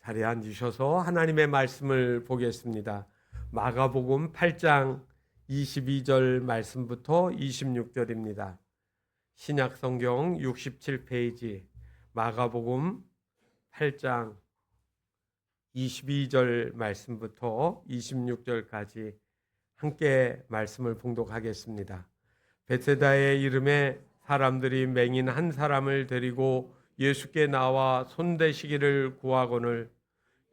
자리에 앉으셔서 하나님의 말씀을 보겠습니다. 마가복음 8장 22절 말씀부터 26절입니다. 신약성경 67페이지 마가복음 8장 22절 말씀부터 26절까지 함께 말씀을 봉독하겠습니다. 베세다의 이름에 사람들이 맹인 한 사람을 데리고 예수께 나와 손대시기를 구하거늘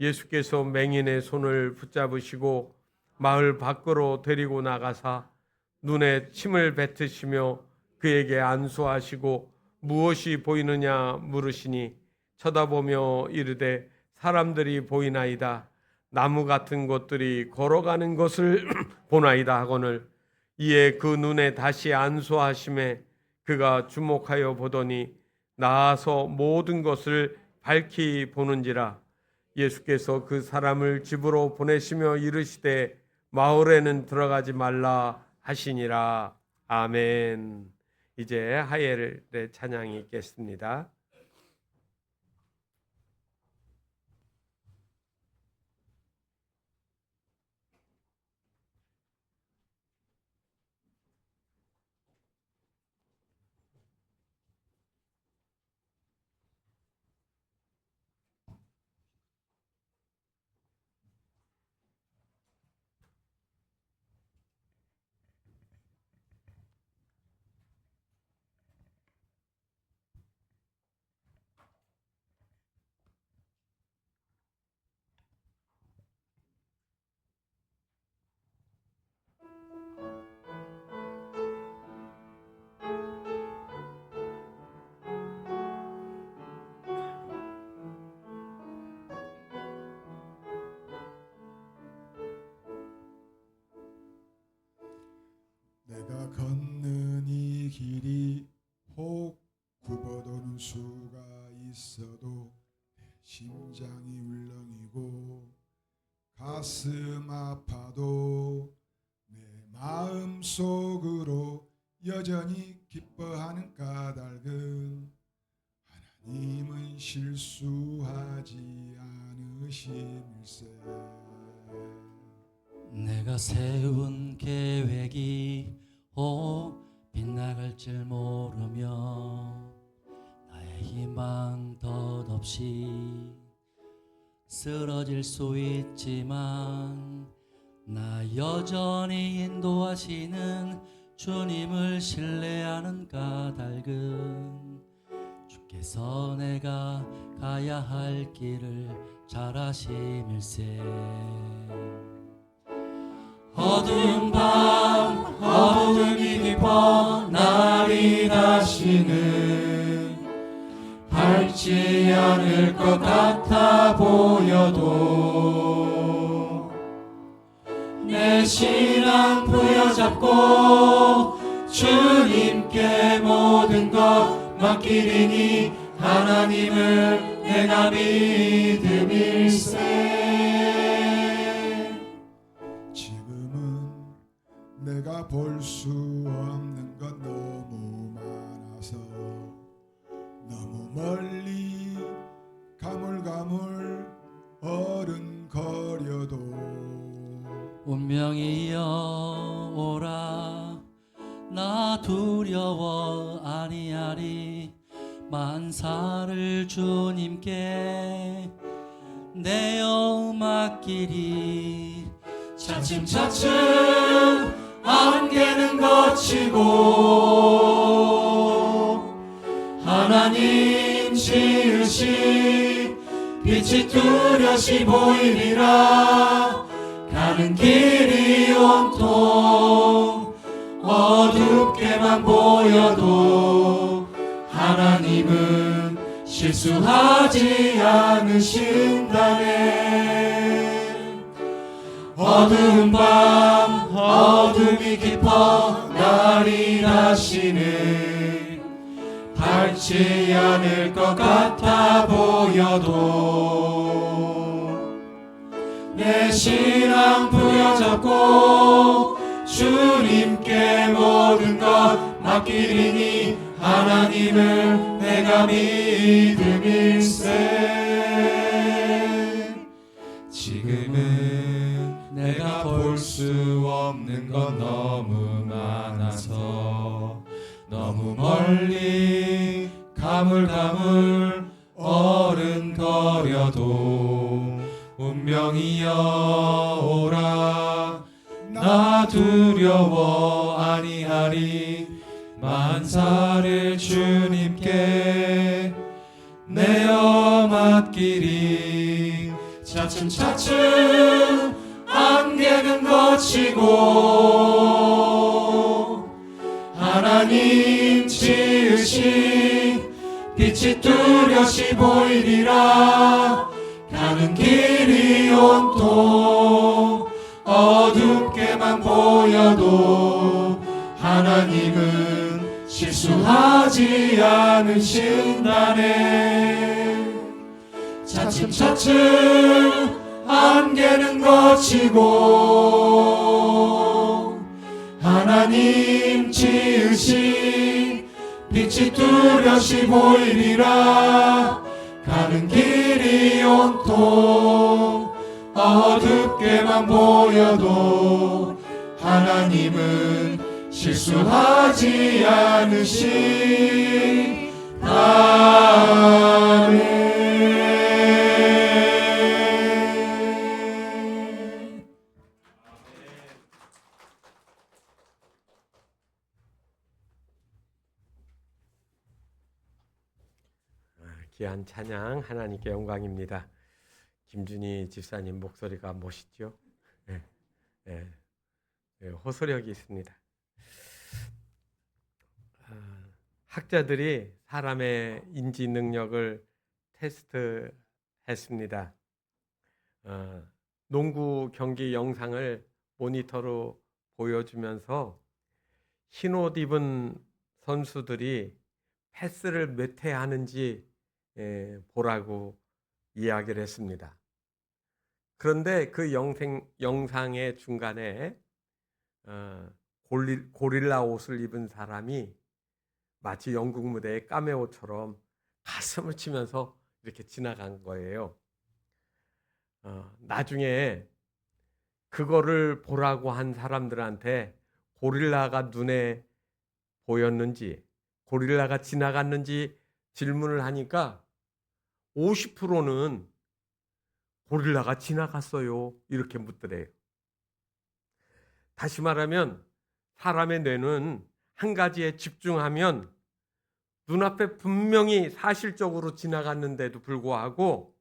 예수께서 맹인의 손을 붙잡으시고 마을 밖으로 데리고 나가사 눈에 침을 뱉으시며 그에게 안수하시고 무엇이 보이느냐 물으시니 쳐다보며 이르되 사람들이 보이나이다. 나무 같은 것들이 걸어가는 것을 보나이다 하거늘 이에 그 눈에 다시 안수하심에 그가 주목하여 보더니 나아서 모든 것을 밝히 보는지라. 예수께서 그 사람을 집으로 보내시며 이르시되 마을에는 들어가지 말라 하시니라. 아멘. 이제 하예의 찬양이 있겠습니다. 내가 걷는 이 길이 혹 굽어도는 수가 있어도 내 심장이 울렁이고 가슴 아파도 내 마음 속으로 여전히 기뻐하는 까닭은 하나님은 실수하지 않으심일세. 내가 세운 계획이 빗나갈 줄 모르며 나의 희망 덧없이 쓰러질 수 있지만 나 여전히 인도하시는 주님을 신뢰하는 까닭은 주께서 내가 가야 할 길을 잘 아심일세. 어두운 밤 어둠이 깊어 날이 다시는 밝지 않을 것 같아 보여도 내 신앙 부여잡고 주님께 모든 것 맡기리니 하나님을 내가 믿음일세. 내가 볼 수 없는 것 너무 많아서 너무 멀리 가물가물 어른거려도 운명이여 오라 나 두려워 아니하리 만사를 주님께 내어 맡기리. 차츰차츰 안개는 거치고 하나님 지으신 빛이 뚜렷이 보이리라. 가는 길이 온통 어둡게만 보여도 하나님은 실수하지 않으신다네. 어두운 밤 어둠이 깊어 날이 다시는 밝지 않을 것 같아 보여도 내 신앙 부여잡고 주님께 모든 것 맡기리니 하나님을 내가 믿음일세. 버려도 운명이여 오라. 나 두려워 아니하리. 만사를 주님께 내어 맡기리. 차츰차츰 안개는 걷히고 하나님 지으신 빛이 뚜렷이 보이리라. 가는 길이 온통 어둡게만 보여도 하나님은 실수하지 않으신다네. 차츰차츰 안개는 걷히고 하나님 지으신 빛이 뚜렷이 보이리라. 가는 길이 온통 어둡게만 보여도 하나님은 실수하지 않으시다네. 귀한 찬양 하나님께 영광입니다. 김준희 집사님 목소리가 멋있죠? 호소력이 있습니다. 학자들이 사람의 인지 능력을 테스트했습니다. 농구 경기 영상을 모니터로 보여주면서 흰옷 입은 선수들이 패스를 몇 회 하는지 보라고 이야기를 했습니다. 그런데 그 영상의 중간에 고릴라 옷을 입은 사람이 마치 연극 무대의 까메오처럼 가슴을 치면서 이렇게 지나간 거예요. 나중에 그거를 보라고 한 사람들한테 고릴라가 눈에 보였는지, 고릴라가 지나갔는지 질문을 하니까 50%는 고릴라가 지나갔어요, 이렇게 묻더래요. 다시 말하면 사람의 뇌는 한 가지에 집중하면 눈앞에 분명히 사실적으로 지나갔는데도 불구하고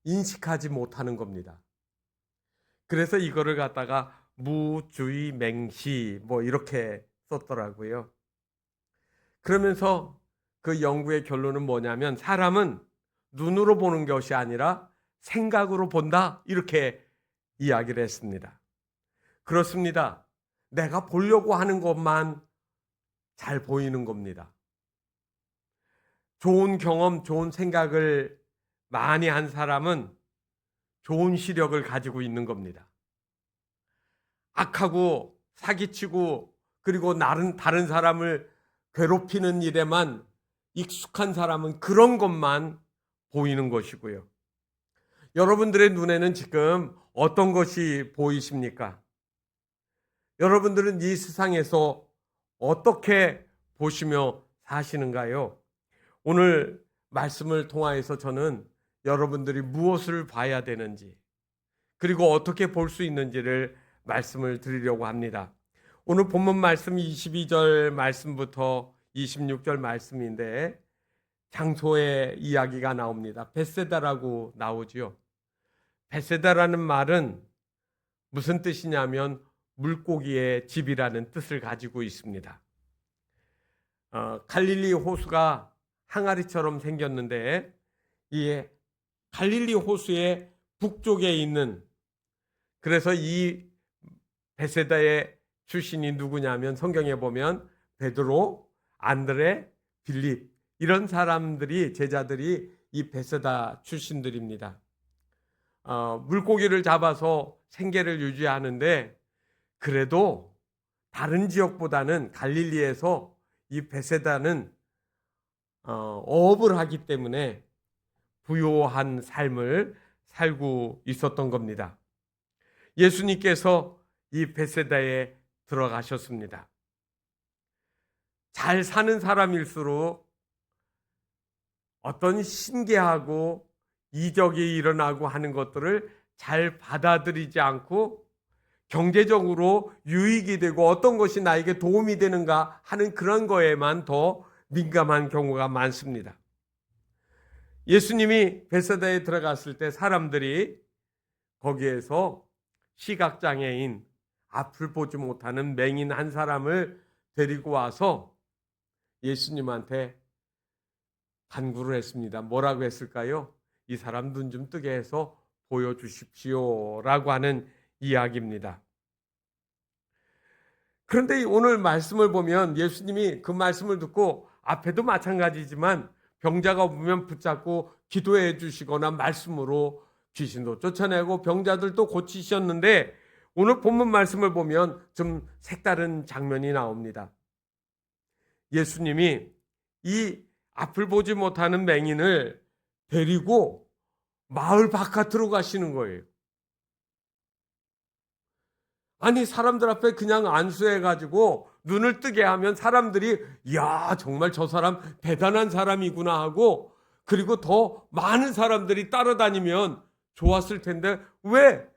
인식하지 못하는 겁니다. 그래서 이거를 갖다가 무주의맹시 이렇게 썼더라고요. 그러면서 그 연구의 결론은 뭐냐면 사람은 눈으로 보는 것이 아니라 생각으로 본다, 이렇게 이야기를 했습니다. 그렇습니다. 내가 보려고 하는 것만 잘 보이는 겁니다. 좋은 경험, 좋은 생각을 많이 한 사람은 좋은 시력을 가지고 있는 겁니다. 악하고 사기치고 그리고 다른 사람을 괴롭히는 일에만 익숙한 사람은 그런 것만 보이는 것이고요. 여러분들의 눈에는 지금 어떤 것이 보이십니까? 여러분들은 이 세상에서 어떻게 보시며 사시는가요? 오늘 말씀을 통하여서 저는 여러분들이 무엇을 봐야 되는지, 그리고 어떻게 볼 수 있는지를 말씀을 드리려고 합니다. 오늘 본문 말씀 22절 말씀부터 26절 말씀인데 장소의 이야기가 나옵니다. 벳세다라고 나오지요. 벳세다라는 말은 무슨 뜻이냐면 물고기의 집이라는 뜻을 가지고 있습니다. 갈릴리 호수가 항아리처럼 생겼는데 이 갈릴리 호수의 북쪽에 있는, 그래서 이 벳세다의 출신이 누구냐면 성경에 보면 베드로, 안드레, 빌립, 이런 사람들이, 제자들이 이 벳세다 출신들입니다. 물고기를 잡아서 생계를 유지하는데 그래도 다른 지역보다는 갈릴리에서 이 벳세다는 어업을 하기 때문에 부요한 삶을 살고 있었던 겁니다. 예수님께서 이 벳세다에 들어가셨습니다. 잘 사는 사람일수록 어떤 신기하고 이적이 일어나고 하는 것들을 잘 받아들이지 않고 경제적으로 유익이 되고 어떤 것이 나에게 도움이 되는가 하는 그런 거에만 더 민감한 경우가 많습니다. 예수님이 베세다에 들어갔을 때 사람들이 거기에서 시각장애인, 앞을 보지 못하는 맹인 한 사람을 데리고 와서 예수님한테 간구를 했습니다. 뭐라고 했을까요? 이 사람 눈 좀 뜨게 해서 보여주십시오 라고 하는 이야기입니다. 그런데 오늘 말씀을 보면 예수님이 그 말씀을 듣고 앞에도 마찬가지지만 병자가 보면 붙잡고 기도해 주시거나 말씀으로 귀신도 쫓아내고 병자들도 고치셨는데 오늘 본문 말씀을 보면 좀 색다른 장면이 나옵니다. 예수님이 이 앞을 보지 못하는 맹인을 데리고 마을 바깥으로 가시는 거예요. 아니 사람들 앞에 그냥 안수해가지고 눈을 뜨게 하면 사람들이 야 정말 저 사람 대단한 사람이구나 하고 그리고 더 많은 사람들이 따라다니면 좋았을 텐데 왜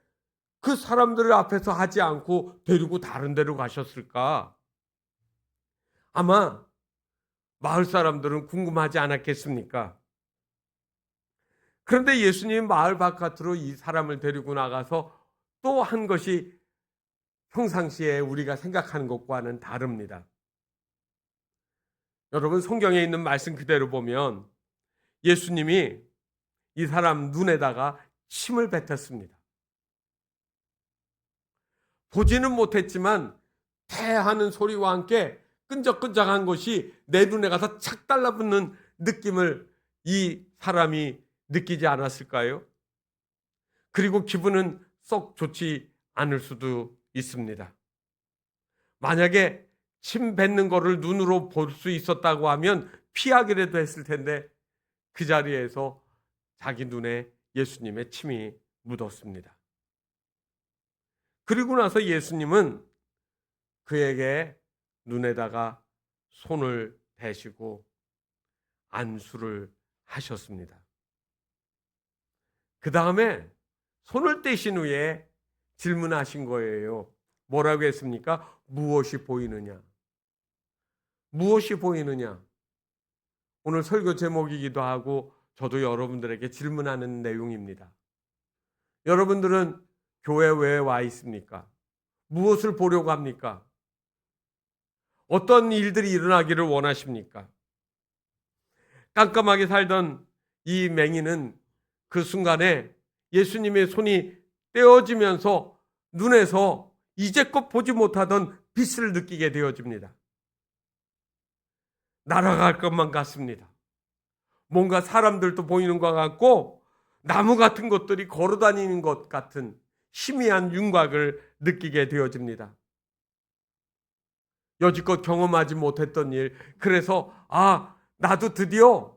그 사람들 앞에서 하지 않고 데리고 다른 데로 가셨을까? 아마 마을 사람들은 궁금하지 않았겠습니까? 그런데 예수님 마을 바깥으로 이 사람을 데리고 나가서 또 한 것이 평상시에 우리가 생각하는 것과는 다릅니다. 여러분 성경에 있는 말씀 그대로 보면 예수님이 이 사람 눈에다가 침을 뱉었습니다. 보지는 못했지만 태하는 소리와 함께 끈적끈적한 것이 내 눈에 가서 착 달라붙는 느낌을 이 사람이 느끼지 않았을까요? 그리고 기분은 썩 좋지 않을 수도 있습니다. 만약에 침 뱉는 거를 눈으로 볼 수 있었다고 하면 피하기라도 했을 텐데 그 자리에서 자기 눈에 예수님의 침이 묻었습니다. 그리고 나서 예수님은 그에게 눈에다가 손을 대시고 안수를 하셨습니다. 그 다음에 손을 떼신 후에 질문하신 거예요. 뭐라고 했습니까? 무엇이 보이느냐? 무엇이 보이느냐? 오늘 설교 제목이기도 하고 저도 여러분들에게 질문하는 내용입니다. 여러분들은 교회 왜 와 있습니까? 무엇을 보려고 합니까? 어떤 일들이 일어나기를 원하십니까? 깜깜하게 살던 이 맹인은 그 순간에 예수님의 손이 떼어지면서 눈에서 이제껏 보지 못하던 빛을 느끼게 되어집니다. 날아갈 것만 같습니다. 뭔가 사람들도 보이는 것 같고 나무 같은 것들이 걸어다니는 것 같은 희미한 윤곽을 느끼게 되어집니다. 여지껏 경험하지 못했던 일, 그래서 나도 드디어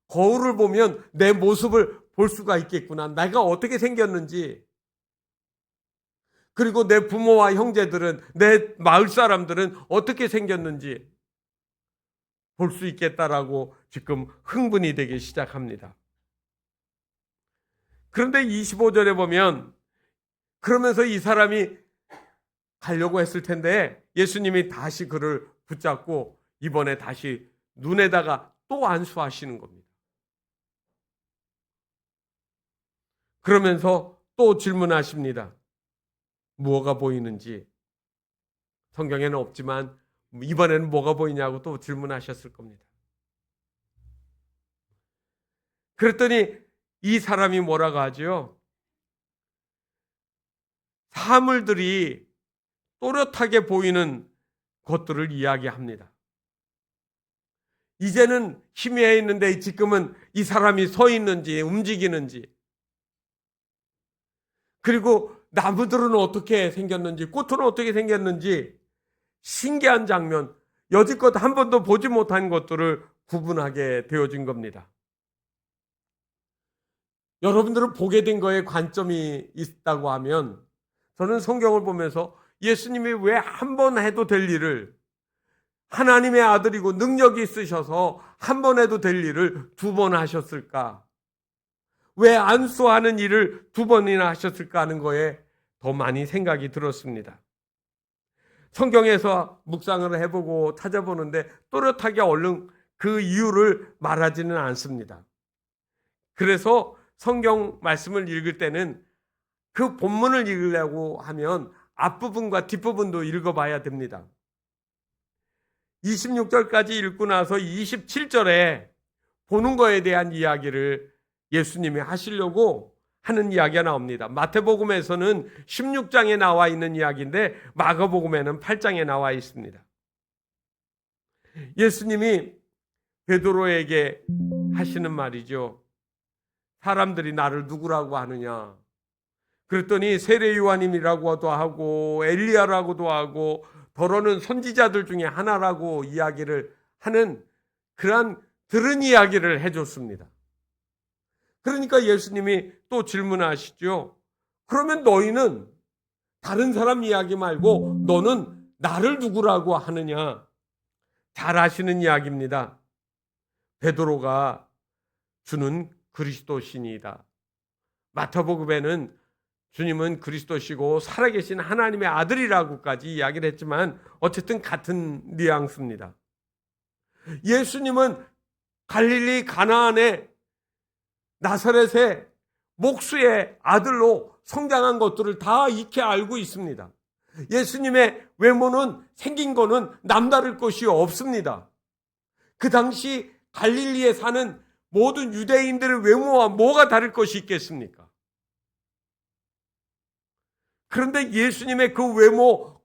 거울을 보면 내 모습을 볼 수가 있겠구나. 내가 어떻게 생겼는지, 그리고 내 부모와 형제들은, 내 마을 사람들은 어떻게 생겼는지 볼 수 있겠다라고 지금 흥분이 되기 시작합니다. 그런데 25절에 보면 그러면서 이 사람이 가려고 했을 텐데 예수님이 다시 그를 붙잡고 이번에 다시 눈에다가 또 안수하시는 겁니다. 그러면서 또 질문하십니다. 무엇가 보이는지. 성경에는 없지만 이번에는 뭐가 보이냐고 또 질문하셨을 겁니다. 그랬더니 이 사람이 뭐라고 하죠? 사물들이 또렷하게 보이는 것들을 이야기합니다. 이제는 희미해 있는데 지금은 이 사람이 서 있는지 움직이는지, 그리고 나무들은 어떻게 생겼는지, 꽃은 어떻게 생겼는지 신기한 장면, 여지껏 한 번도 보지 못한 것들을 구분하게 되어진 겁니다. 여러분들은 보게 된 거에 관점이 있다고 하면 저는 성경을 보면서 예수님이 왜 한 번 해도 될 일을, 하나님의 아들이고 능력이 있으셔서 한 번 해도 될 일을 두 번 하셨을까? 왜 안수하는 일을 2번이나 하셨을까 하는 거에 더 많이 생각이 들었습니다. 성경에서 묵상을 해보고 찾아보는데 또렷하게 얼른 그 이유를 말하지는 않습니다. 그래서 성경 말씀을 읽을 때는 그 본문을 읽으려고 하면 앞부분과 뒷부분도 읽어봐야 됩니다. 26절까지 읽고 나서 27절에 보는 거에 대한 이야기를 예수님이 하시려고 하는 이야기가 나옵니다. 마태복음에서는 16장에 나와 있는 이야기인데 마가복음에는 8장에 나와 있습니다. 예수님이 베드로에게 하시는 말이죠. 사람들이 나를 누구라고 하느냐? 그랬더니 세례 요한님이라고도 하고 엘리야라고도 하고 더러는 선지자들 중에 하나라고 이야기를 하는 그러한 들은 이야기를 해줬습니다. 그러니까 예수님이 또 질문하시죠. 그러면 너희는 다른 사람 이야기 말고 너는 나를 누구라고 하느냐? 잘 아시는 이야기입니다. 베드로가 주는 그리스도시니이다. 마태복음에는 주님은 그리스도시고 살아계신 하나님의 아들이라고까지 이야기를 했지만 어쨌든 같은 뉘앙스입니다. 예수님은 갈릴리 가나안의 나사렛의 목수의 아들로 성장한 것들을 다 익히 알고 있습니다. 예수님의 외모는 생긴 거는 남다를 것이 없습니다. 그 당시 갈릴리에 사는 모든 유대인들의 외모와 뭐가 다를 것이 있겠습니까? 그런데 예수님의 그 외모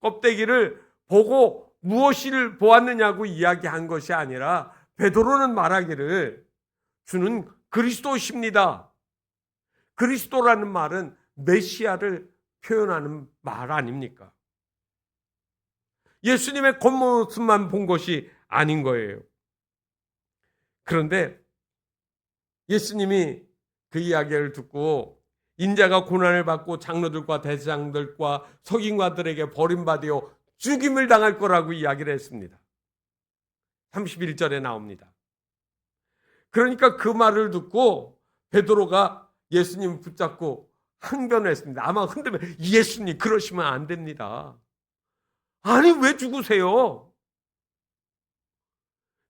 껍데기를 보고 무엇을 보았느냐고 이야기한 것이 아니라 베드로는 말하기를 주는 그리스도십니다. 그리스도라는 말은 메시아를 표현하는 말 아닙니까? 예수님의 겉모습만 본 것이 아닌 거예요. 그런데 예수님이 그 이야기를 듣고 인자가 고난을 받고 장로들과 대제사장들과 서기관들에게 버림받아 죽임을 당할 거라고 이야기를 했습니다. 31절에 나옵니다. 그러니까 그 말을 듣고 베드로가 예수님을 붙잡고 항변했습니다. 아마 흔들면 예수님 그러시면 안 됩니다. 아니 왜 죽으세요?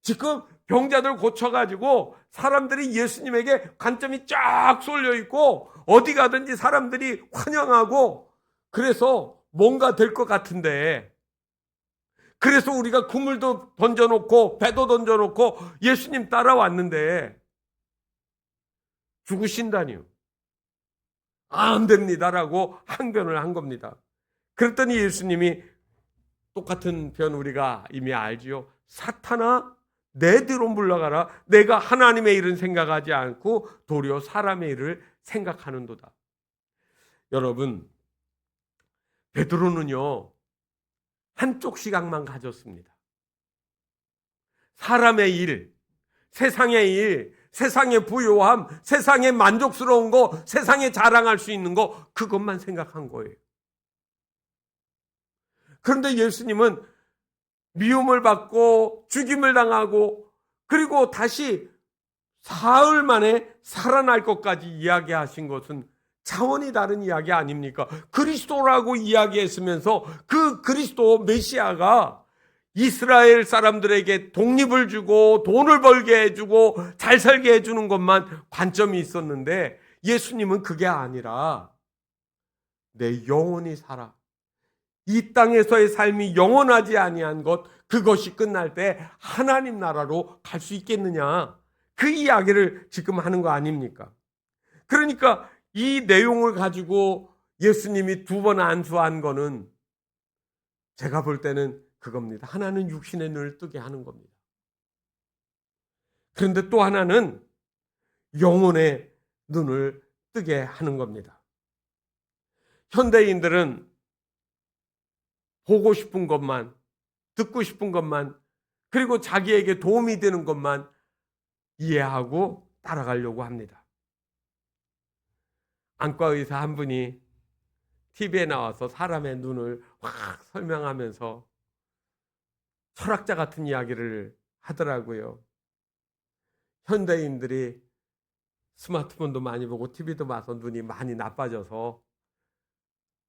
지금 병자들 고쳐가지고 사람들이 예수님에게 관점이 쫙 쏠려 있고 어디 가든지 사람들이 환영하고 그래서 뭔가 될 것 같은데 그래서 우리가 그물도 던져놓고 배도 던져놓고 예수님 따라왔는데 죽으신다니요. 안 됩니다라고 항변을 한 겁니다. 그랬더니 예수님이 똑같은 변 우리가 이미 알지요. 사탄아 내 뒤로 물러가라. 내가 하나님의 일은 생각하지 않고 도리어 사람의 일을 생각하는도다. 여러분 베드로는요 한쪽 시각만 가졌습니다. 사람의 일, 세상의 일, 세상의 부요함, 세상의 만족스러운 거, 세상에 자랑할 수 있는 거 그것만 생각한 거예요. 그런데 예수님은 미움을 받고 죽임을 당하고 그리고 다시 사흘 만에 살아날 것까지 이야기하신 것은 차원이 다른 이야기 아닙니까? 그리스도라고 이야기했으면서 그 그리스도 메시아가 이스라엘 사람들에게 독립을 주고 돈을 벌게 해주고 잘 살게 해주는 것만 관점이 있었는데 예수님은 그게 아니라 내 영혼이 살아. 이 땅에서의 삶이 영원하지 아니한 것 그것이 끝날 때 하나님 나라로 갈 수 있겠느냐 그 이야기를 지금 하는 거 아닙니까? 그러니까 이 내용을 가지고 예수님이 2번 안수한 거는 제가 볼 때는 그겁니다. 하나는 육신의 눈을 뜨게 하는 겁니다. 그런데 또 하나는 영혼의 눈을 뜨게 하는 겁니다. 현대인들은 보고 싶은 것만, 듣고 싶은 것만, 그리고 자기에게 도움이 되는 것만 이해하고 따라가려고 합니다. 안과 의사 한 분이 TV에 나와서 사람의 눈을 확 설명하면서 철학자 같은 이야기를 하더라고요. 현대인들이 스마트폰도 많이 보고 TV도 봐서 눈이 많이 나빠져서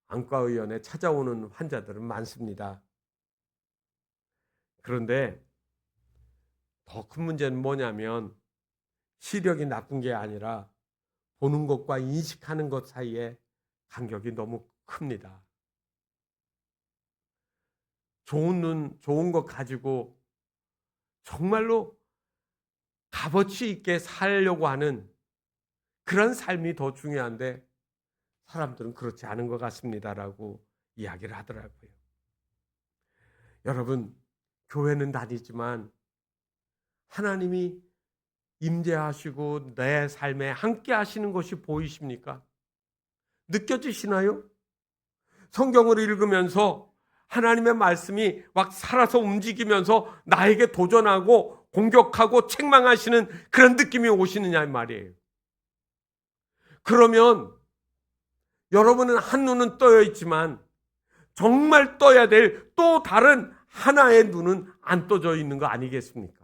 안과의원에 찾아오는 환자들은 많습니다. 그런데 더 큰 문제는 뭐냐면 시력이 나쁜 게 아니라 보는 것과 인식하는 것 사이에 간격이 너무 큽니다. 좋은 눈, 좋은 것 가지고 정말로 값어치 있게 살려고 하는 그런 삶이 더 중요한데 사람들은 그렇지 않은 것 같습니다라고 이야기를 하더라고요. 여러분, 교회는 다니지만 하나님이 임재하시고 내 삶에 함께 하시는 것이 보이십니까? 느껴지시나요? 성경을 읽으면서 하나님의 말씀이 막 살아서 움직이면서 나에게 도전하고 공격하고 책망하시는 그런 느낌이 오시느냐 이 말이에요. 그러면 여러분은 한 눈은 떠여 있지만 정말 떠야 될 또 다른 하나의 눈은 안 떠져 있는 거 아니겠습니까?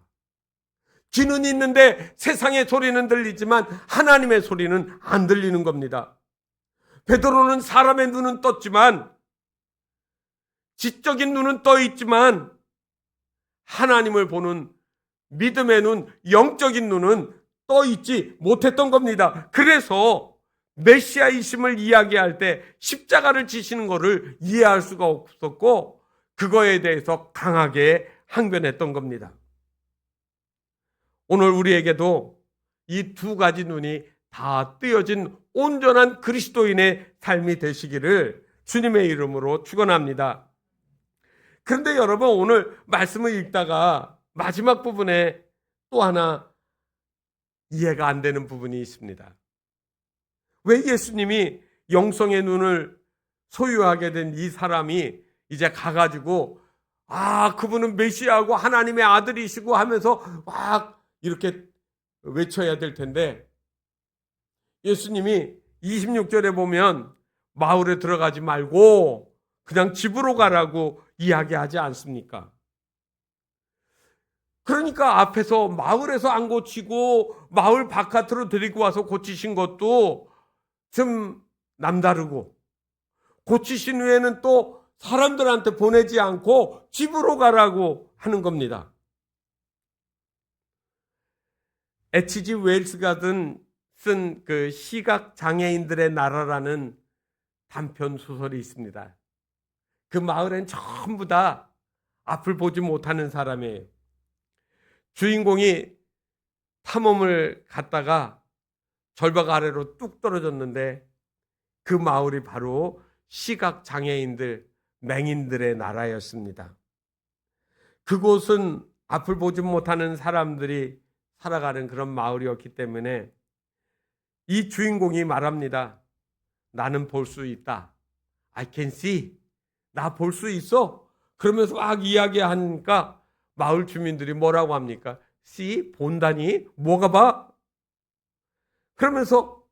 귀는 있는데 세상의 소리는 들리지만 하나님의 소리는 안 들리는 겁니다. 베드로는 사람의 눈은 떴지만 지적인 눈은 떠 있지만 하나님을 보는 믿음의 눈, 영적인 눈은 떠 있지 못했던 겁니다. 그래서 메시아이심을 이야기할 때 십자가를 지시는 것을 이해할 수가 없었고 그거에 대해서 강하게 항변했던 겁니다. 오늘 우리에게도 이 두 가지 눈이 다 뜨여진 온전한 그리스도인의 삶이 되시기를 주님의 이름으로 축원합니다. 그런데 여러분, 오늘 말씀을 읽다가 마지막 부분에 또 하나 이해가 안 되는 부분이 있습니다. 왜 예수님이 영성의 눈을 소유하게 된 이 사람이 이제 가가지고 그분은 메시아고 하나님의 아들이시고 하면서 막 이렇게 외쳐야 될 텐데 예수님이 26절에 보면 마을에 들어가지 말고 그냥 집으로 가라고 이야기하지 않습니까? 그러니까 앞에서 마을에서 안 고치고 마을 바깥으로 데리고 와서 고치신 것도 좀 남다르고 고치신 후에는 또 사람들한테 보내지 않고 집으로 가라고 하는 겁니다. H.G. 웰스가 쓴 그 시각 장애인들의 나라라는 단편 소설이 있습니다. 그 마을엔 전부 다 앞을 보지 못하는 사람이에요. 주인공이 탐험을 갔다가 절벽 아래로 뚝 떨어졌는데 그 마을이 바로 시각 장애인들, 맹인들의 나라였습니다. 그곳은 앞을 보지 못하는 사람들이 살아가는 그런 마을이었기 때문에 이 주인공이 말합니다. 나는 볼 수 있다. I can see. 나 볼 수 있어. 그러면서 막 이야기하니까 마을 주민들이 뭐라고 합니까? see? 본다니? 뭐가 봐? 그러면서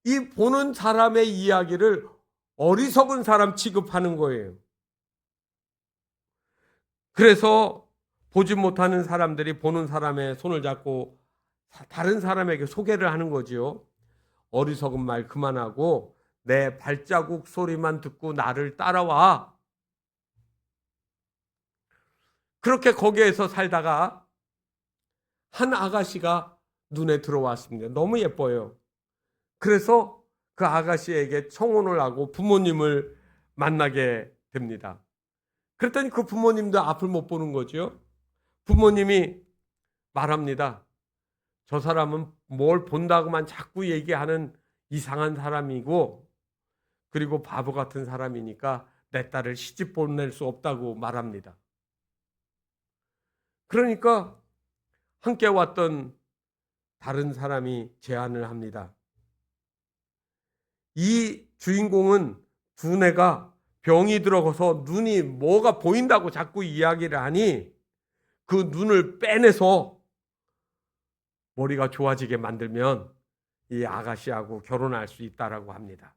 이 보는 사람의 이야기를 어리석은 사람 취급하는 거예요. 그래서 보지 못하는 사람들이 보는 사람의 손을 잡고 다른 사람에게 소개를 하는 거지요. 어리석은 말 그만하고 내 발자국 소리만 듣고 나를 따라와. 그렇게 거기에서 살다가 한 아가씨가 눈에 들어왔습니다. 너무 예뻐요. 그래서 그 아가씨에게 청혼을 하고 부모님을 만나게 됩니다. 그랬더니 그 부모님도 앞을 못 보는 거죠. 부모님이 말합니다. 저 사람은 뭘 본다고만 자꾸 얘기하는 이상한 사람이고 그리고 바보 같은 사람이니까 내 딸을 시집 보낼 수 없다고 말합니다. 그러니까 함께 왔던 다른 사람이 제안을 합니다. 이 주인공은 두뇌가 병이 들어가서 눈이 뭐가 보인다고 자꾸 이야기를 하니 그 눈을 빼내서 머리가 좋아지게 만들면 이 아가씨하고 결혼할 수 있다라고 합니다.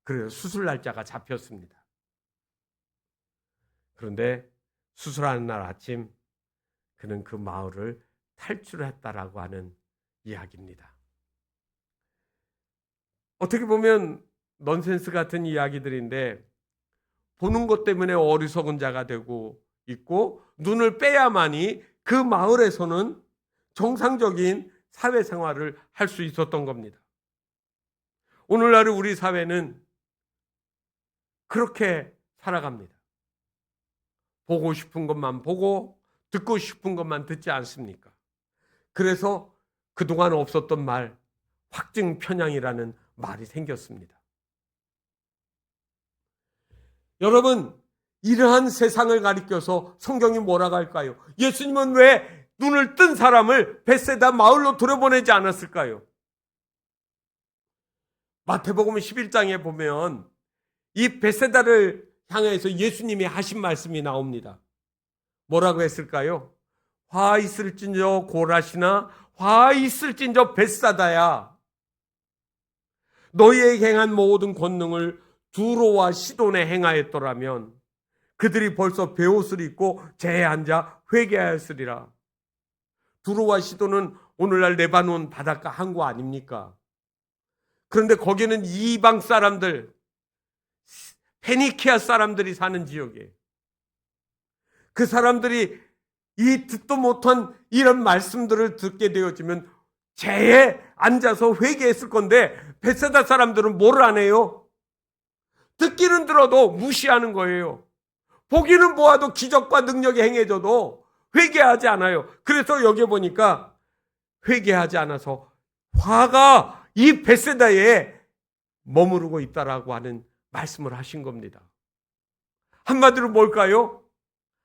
그래서 수술 날짜가 잡혔습니다. 그런데 수술하는 날 아침 그는 그 마을을 탈출했다라고 하는 이야기입니다. 어떻게 보면 넌센스 같은 이야기들인데 보는 것 때문에 어리석은 자가 되고 있고 눈을 빼야만이 그 마을에서는 정상적인 사회생활을 할 수 있었던 겁니다. 오늘날 우리 사회는 그렇게 살아갑니다. 보고 싶은 것만 보고 듣고 싶은 것만 듣지 않습니까? 그래서 그동안 없었던 말, 확증편향이라는 말이 생겼습니다. 여러분, 이러한 세상을 가리켜서 성경이 뭐라고 할까요? 예수님은 왜 눈을 뜬 사람을 벳세다 마을로 들여보내지 않았을까요? 마태복음 11장에 보면 이 벳세다를 향해서 예수님이 하신 말씀이 나옵니다. 뭐라고 했을까요? 화 있을진저 고라시나 화 있을진저 벳사다야, 너희에게 행한 모든 권능을 두로와 시돈에 행하였더라면 그들이 벌써 베옷을 입고 재에 앉아 회개하였으리라. 두로와 시돈은 오늘날 레바논 바닷가 항구 아닙니까? 그런데 거기는 이방 사람들, 페니키아 사람들이 사는 지역이에요. 그 사람들이 이 듣도 못한 이런 말씀들을 듣게 되어지면 재에 앉아서 회개했을 건데 벳세다 사람들은 뭐를 안 해요? 듣기는 들어도 무시하는 거예요. 보기는 보아도 기적과 능력이 행해져도 회개하지 않아요. 그래서 여기 보니까 회개하지 않아서 화가 이 벳세다에 머무르고 있다라고 하는 말씀을 하신 겁니다. 한마디로 뭘까요?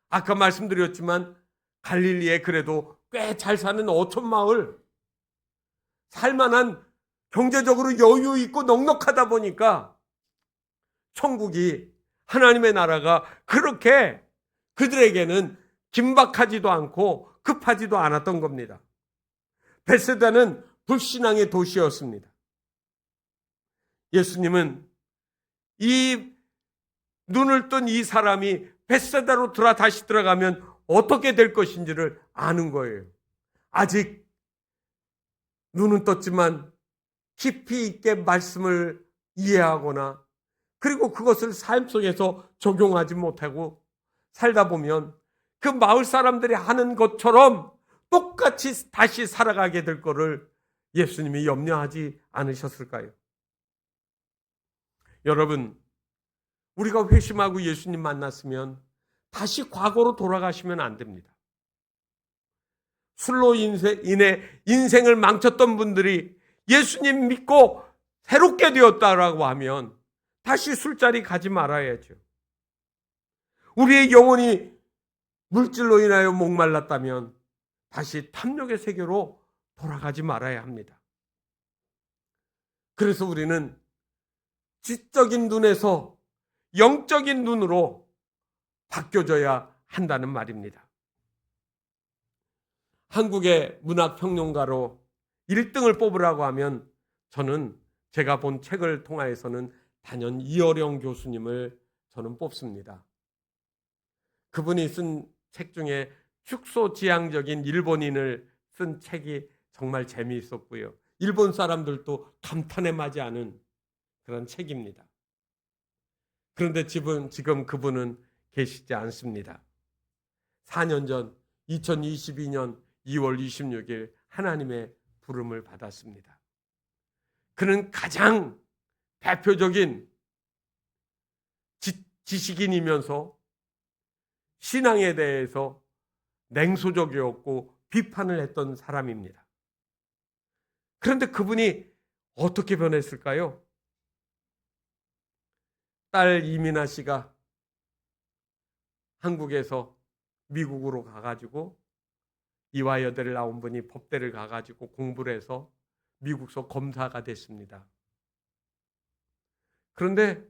아까 말씀드렸지만 갈릴리에 그래도 꽤 잘 사는 어촌 마을, 살만한 경제적으로 여유 있고 넉넉하다 보니까 천국이, 하나님의 나라가 그렇게 그들에게는 긴박하지도 않고 급하지도 않았던 겁니다. 벳세다는 불신앙의 도시였습니다. 예수님은 이 눈을 뜬 이 사람이 벳세다로 다시 들어가면 어떻게 될 것인지를 아는 거예요. 아직 눈은 떴지만 깊이 있게 말씀을 이해하거나 그리고 그것을 삶 속에서 적용하지 못하고 살다 보면 그 마을 사람들이 하는 것처럼 똑같이 다시 살아가게 될 거를 예수님이 염려하지 않으셨을까요? 여러분, 우리가 회심하고 예수님 만났으면 다시 과거로 돌아가시면 안 됩니다. 술로 인해 인생을 망쳤던 분들이 예수님 믿고 새롭게 되었다라고 하면 다시 술자리 가지 말아야죠. 우리의 영혼이 물질로 인하여 목말랐다면 다시 탐욕의 세계로 돌아가지 말아야 합니다. 그래서 우리는 지적인 눈에서 영적인 눈으로 바뀌어져야 한다는 말입니다. 한국의 문학평론가로 1등을 뽑으라고 하면 저는 제가 본 책을 통하여서는 단연 이어령 교수님을 저는 뽑습니다. 그분이 쓴 책 중에 축소지향적인 일본인을 쓴 책이 정말 재미있었고요. 일본 사람들도 감탄에 맞지 않은 그런 책입니다. 그런데 지금 그분은 계시지 않습니다. 4년 전 2022년 2월 26일 하나님의 부름을 받았습니다. 그는 가장 대표적인 지식인이면서 신앙에 대해서 냉소적이었고 비판을 했던 사람입니다. 그런데 그분이 어떻게 변했을까요? 딸 이민아 씨가 한국에서 미국으로 가가지고 이화여대를 나온 분이 법대를 가가지고 공부를 해서 미국서 검사가 됐습니다. 그런데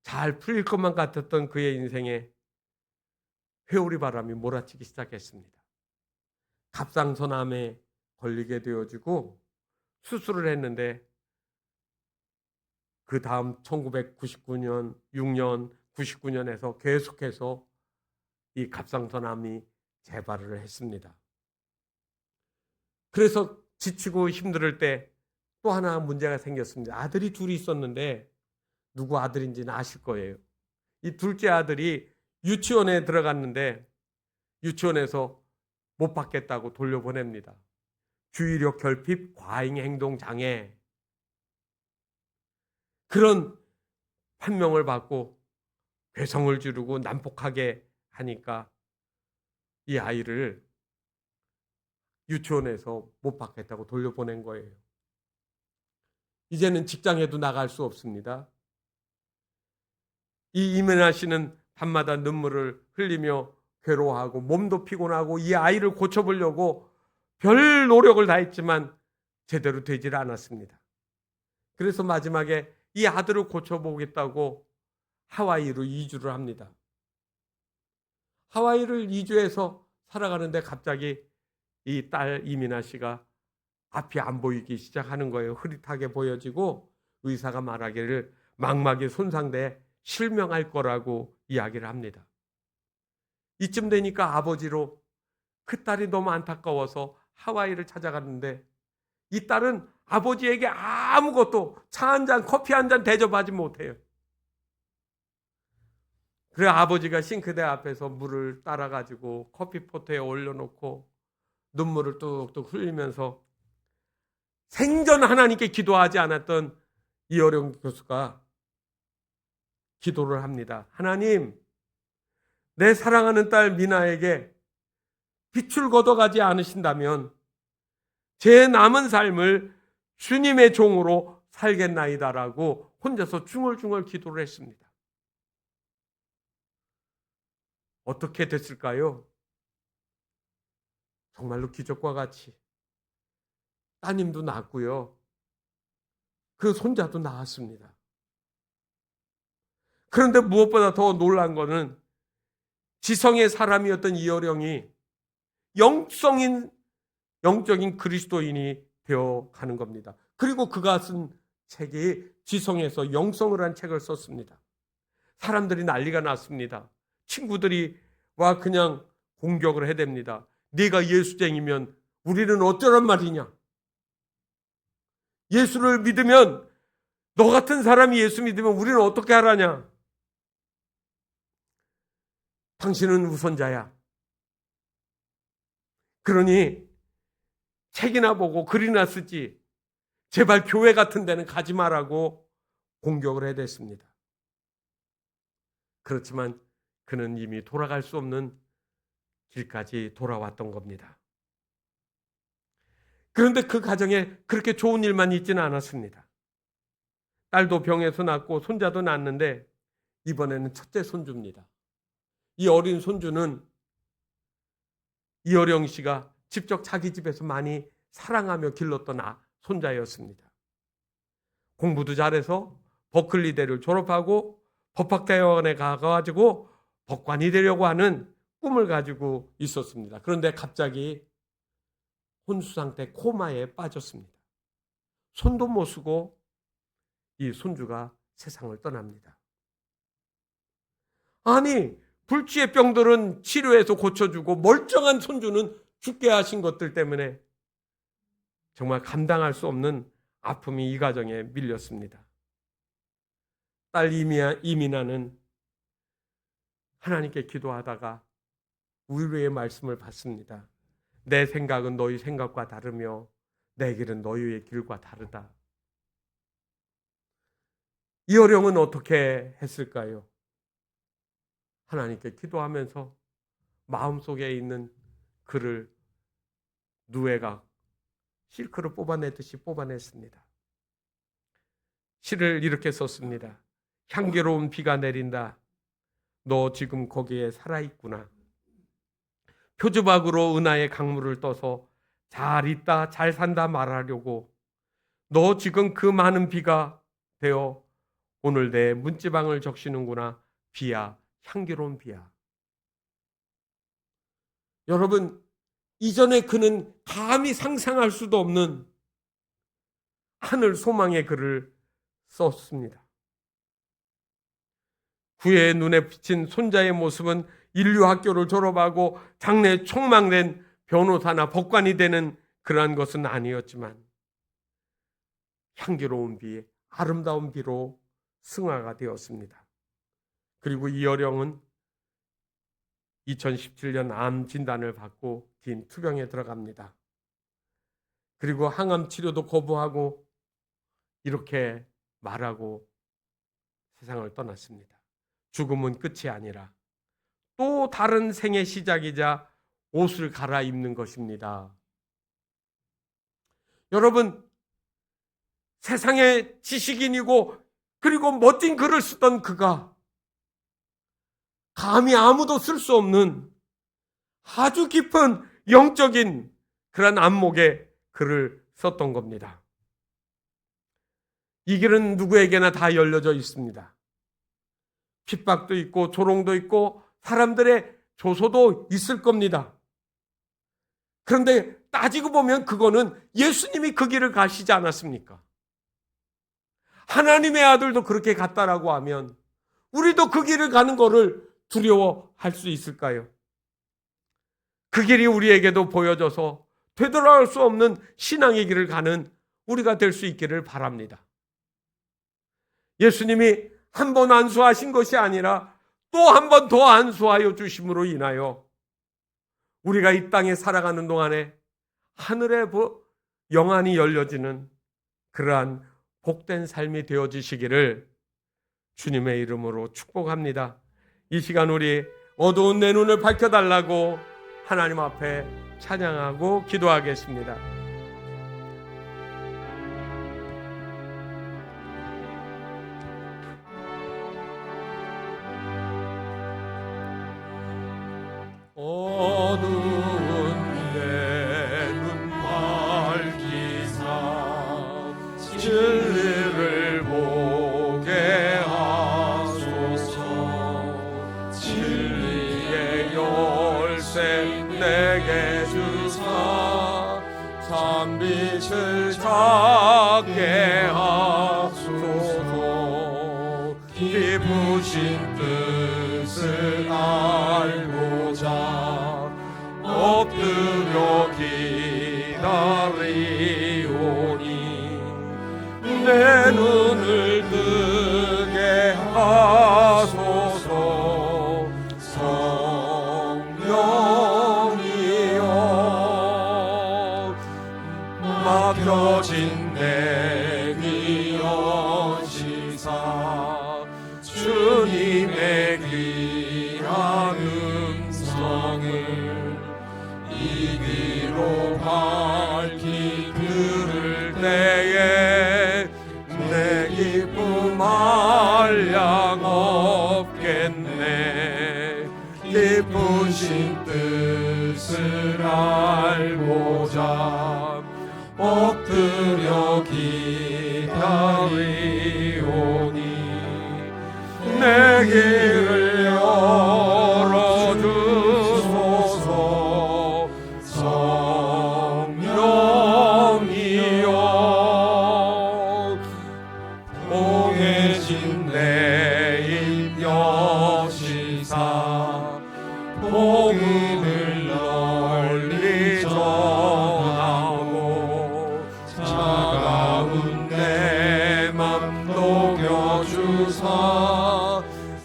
잘 풀릴 것만 같았던 그의 인생에 회오리 바람이 몰아치기 시작했습니다. 갑상선암에 걸리게 되어지고 수술을 했는데 그 다음 1999년, 6년, 99년에서 계속해서 이 갑상선암이 재발을 했습니다. 그래서 지치고 힘들 때 또 하나 문제가 생겼습니다. 아들이 둘이 있었는데 누구 아들인지는 아실 거예요. 이 둘째 아들이 유치원에 들어갔는데 유치원에서 못 받겠다고 돌려보냅니다. 주의력 결핍, 과잉 행동 장애, 그런 판명을 받고 괴성을 지르고 난폭하게 하니까 이 아이를 유치원에서 못 받겠다고 돌려보낸 거예요. 이제는 직장에도 나갈 수 없습니다. 이 이민아 씨는 밤마다 눈물을 흘리며 괴로워하고 몸도 피곤하고 이 아이를 고쳐보려고 별 노력을 다했지만 제대로 되질 않았습니다. 그래서 마지막에 이 아들을 고쳐보겠다고 하와이로 이주를 합니다. 하와이를 이주해서 살아가는데 갑자기 이 딸 이민아 씨가 앞이 안 보이기 시작하는 거예요. 흐릿하게 보여지고 의사가 말하기를 망막이 손상돼 실명할 거라고 이야기를 합니다. 이쯤 되니까 아버지로 그 딸이 너무 안타까워서 하와이를 찾아갔는데 이 딸은 아버지에게 아무것도 차 한 잔, 커피 한 잔 대접하지 못해요. 그래 아버지가 싱크대 앞에서 물을 따라가지고 커피포트에 올려놓고 눈물을 뚝뚝 흘리면서 생전 하나님께 기도하지 않았던 이어령 교수가 기도를 합니다. 하나님, 내 사랑하는 딸 미나에게 빛을 걷어가지 않으신다면 제 남은 삶을 주님의 종으로 살겠나이다라고 혼자서 중얼중얼 기도를 했습니다. 어떻게 됐을까요? 정말로 기적과 같이 따님도 낳았고요. 그 손자도 낳았습니다. 그런데 무엇보다 더 놀란 것은 지성의 사람이었던 이어령이 영적인 그리스도인이 되어 가는 겁니다. 그리고 그가 쓴 책이 지성에서 영성을 한 책을 썼습니다. 사람들이 난리가 났습니다. 친구들이 와 그냥 공격을 해댑니다. 네가 예수쟁이면 우리는 어쩌란 말이냐? 예수를 믿으면 너 같은 사람이 예수 믿으면 우리는 어떻게 하라냐? 당신은 우선자야. 그러니 책이나 보고 글이나 쓰지 제발 교회 같은 데는 가지 말라고 공격을 해댔습니다. 그렇지만 그는 이미 돌아갈 수 없는 길까지 돌아왔던 겁니다. 그런데 그 가정에 그렇게 좋은 일만 있지는 않았습니다. 딸도 병에서 낳고 손자도 낳았는데 이번에는 첫째 손주입니다. 이 어린 손주는 이어령 씨가 직접 자기 집에서 많이 사랑하며 길렀던 손자였습니다. 공부도 잘해서 버클리대를 졸업하고 법학대학원에 가가지고 법관이 되려고 하는 꿈을 가지고 있었습니다. 그런데 갑자기 혼수 상태 코마에 빠졌습니다. 손도 못 쓰고 이 손주가 세상을 떠납니다. 아니, 불치의 병들은 치료해서 고쳐주고 멀쩡한 손주는 죽게 하신 것들 때문에 정말 감당할 수 없는 아픔이 이 가정에 밀렸습니다. 딸 이민아는 하나님께 기도하다가 위로의 말씀을 받습니다. 내 생각은 너희 생각과 다르며 내 길은 너희의 길과 다르다. 이어령은 어떻게 했을까요? 하나님께 기도하면서 마음속에 있는 그를 누에가 실크를 뽑아내듯이 뽑아냈습니다. 시를 이렇게 썼습니다. 향기로운 비가 내린다. 너 지금 거기에 살아있구나. 표주박으로 은하의 강물을 떠서 잘 있다 잘 산다 말하려고 너 지금 그 많은 비가 되어 오늘 내 문지방을 적시는구나. 비야, 향기로운 비야. 여러분, 이전에 그는 감히 상상할 수도 없는 하늘 소망의 글을 썼습니다. 그의 눈에 비친 손자의 모습은 인류학교를 졸업하고 장래 촉망된 변호사나 법관이 되는 그러한 것은 아니었지만 향기로운 비, 아름다운 비로 승화가 되었습니다. 그리고 이어령은 2017년 암 진단을 받고 긴 투병에 들어갑니다. 그리고 항암 치료도 거부하고 이렇게 말하고 세상을 떠났습니다. 죽음은 끝이 아니라 또 다른 생의 시작이자 옷을 갈아입는 것입니다. 여러분, 세상의 지식인이고 그리고 멋진 글을 쓰던 그가 감히 아무도 쓸 수 없는 아주 깊은 영적인 그런 안목의 글을 썼던 겁니다. 이 길은 누구에게나 다 열려져 있습니다. 핍박도 있고 조롱도 있고 사람들의 조소도 있을 겁니다. 그런데 따지고 보면 그거는 예수님이 그 길을 가시지 않았습니까? 하나님의 아들도 그렇게 갔다라고 하면 우리도 그 길을 가는 거를 두려워할 수 있을까요? 그 길이 우리에게도 보여져서 되돌아올 수 없는 신앙의 길을 가는 우리가 될 수 있기를 바랍니다. 예수님이 한 번 안수하신 것이 아니라 또 한 번 더 안수하여 주심으로 인하여 우리가 이 땅에 살아가는 동안에 하늘의 영안이 열려지는 그러한 복된 삶이 되어지시기를 주님의 이름으로 축복합니다. 이 시간 우리 어두운 내 눈을 밝혀달라고 하나님 앞에 찬양하고 기도하겠습니다. 어두운 내 눈 밝히사 진리를 보게 하소서. 진리의 열쇠 내게 주사 참빛을 찾게 하소서. 기쁘신 뜻을 알고자 엎드려 기다리오니 내 눈을 뜨게 하소서. 성령이여 맡겨진 내 귀한 시사 주님의 귀한 음성을 이 귀로 밝히 들을 때에 내 기쁨 한량 없겠네. 기쁘신 뜻을 알고자 엎드려 기다리오니 내 길을 열어주소서. 성령이여 봉해진 내 입 여시사 복음을 널리 전하고 차가운 내 맘 녹여주사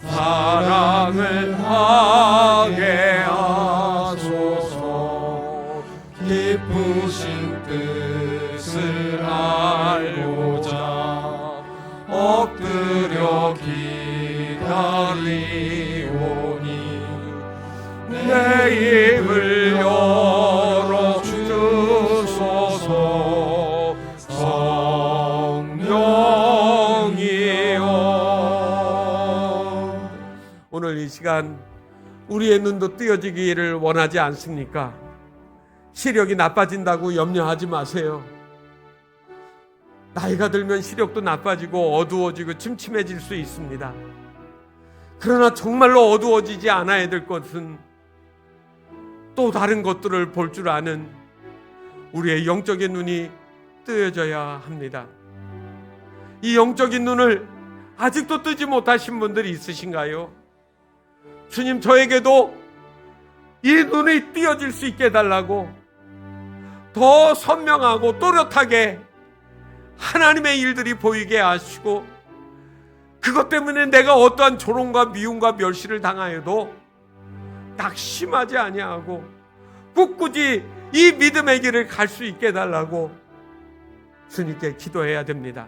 사랑을 하게 하소서. 기쁘신 뜻을 알고자 엎드려 기다리오니 내 입을 열어주소서. 성령이여 오늘 이 시간 우리의 눈도 뜨여지기를 원하지 않습니까? 시력이 나빠진다고 염려하지 마세요. 나이가 들면 시력도 나빠지고 어두워지고 침침해질 수 있습니다. 그러나 정말로 어두워지지 않아야 될 것은 또 다른 것들을 볼 줄 아는 우리의 영적인 눈이 뜨여져야 합니다. 이 영적인 눈을 아직도 뜨지 못하신 분들이 있으신가요? 주님, 저에게도 이 눈이 띄어질 수 있게 해달라고 더 선명하고 또렷하게 하나님의 일들이 보이게 하시고, 그것 때문에 내가 어떠한 조롱과 미움과 멸시를 당하여도 낙심하지 아니하고 꿋꿋이 이 믿음의 길을 갈 수 있게 해달라고 주님께 기도해야 됩니다.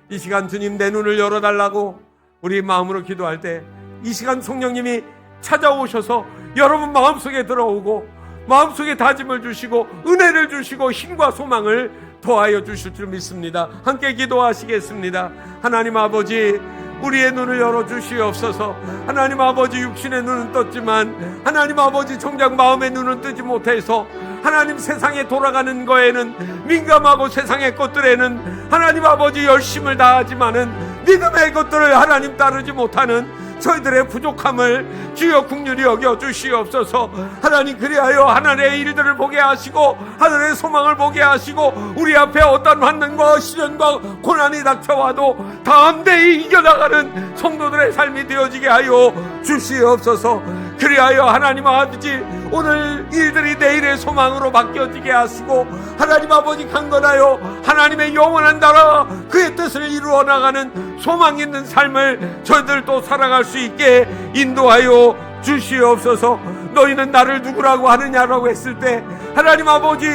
이 시간 주님 내 눈을 열어달라고 우리 마음으로 기도할 때, 이 시간 성령님이 찾아오셔서 여러분 마음속에 들어오고 마음속에 다짐을 주시고 은혜를 주시고 힘과 소망을 더하여 주실 줄 믿습니다. 함께 기도하시겠습니다. 하나님 아버지, 우리의 눈을 열어주시옵소서. 하나님 아버지, 육신의 눈은 떴지만 하나님 아버지 정작 마음의 눈은 뜨지 못해서 하나님 세상에 돌아가는 거에는 민감하고 세상의 것들에는 하나님 아버지 열심을 다하지만은 믿음의 것들을 하나님 따르지 못하는 저희들의 부족함을 주여 긍휼히 여겨 주시옵소서. 하나님, 그리하여 하늘의 일들을 보게 하시고 하늘의 소망을 보게 하시고 우리 앞에 어떤 환난과 시련과 고난이 닥쳐와도 담대히 이겨나가는 성도들의 삶이 되어지게 하여 주시옵소서. 그리하여 하나님 아버지, 오늘 일들이 내일의 소망으로 바뀌어지게 하시고 하나님 아버지, 강건하여 하나님의 영원한 나라와 그의 뜻을 이루어 나가는 소망 있는 삶을 저희들도 살아갈 수 있게 인도하여 주시옵소서. 너희는 나를 누구라고 하느냐라고 했을 때 하나님 아버지,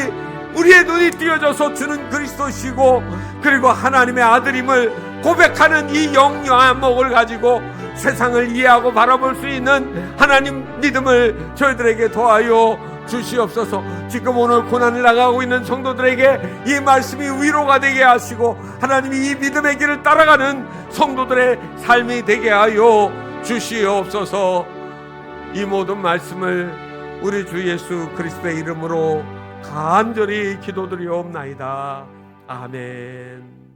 우리의 눈이 띄어져서 주는 그리스도시고 그리고 하나님의 아들임을 고백하는 이 영양목을 가지고 세상을 이해하고 바라볼 수 있는 하나님 믿음을 저희들에게 더하여 주시옵소서. 지금 오늘 고난을 당하고 있는 성도들에게 이 말씀이 위로가 되게 하시고 하나님이 이 믿음의 길을 따라가는 성도들의 삶이 되게 하여 주시옵소서. 이 모든 말씀을 우리 주 예수 그리스도의 이름으로 간절히 기도드리옵나이다. 아멘.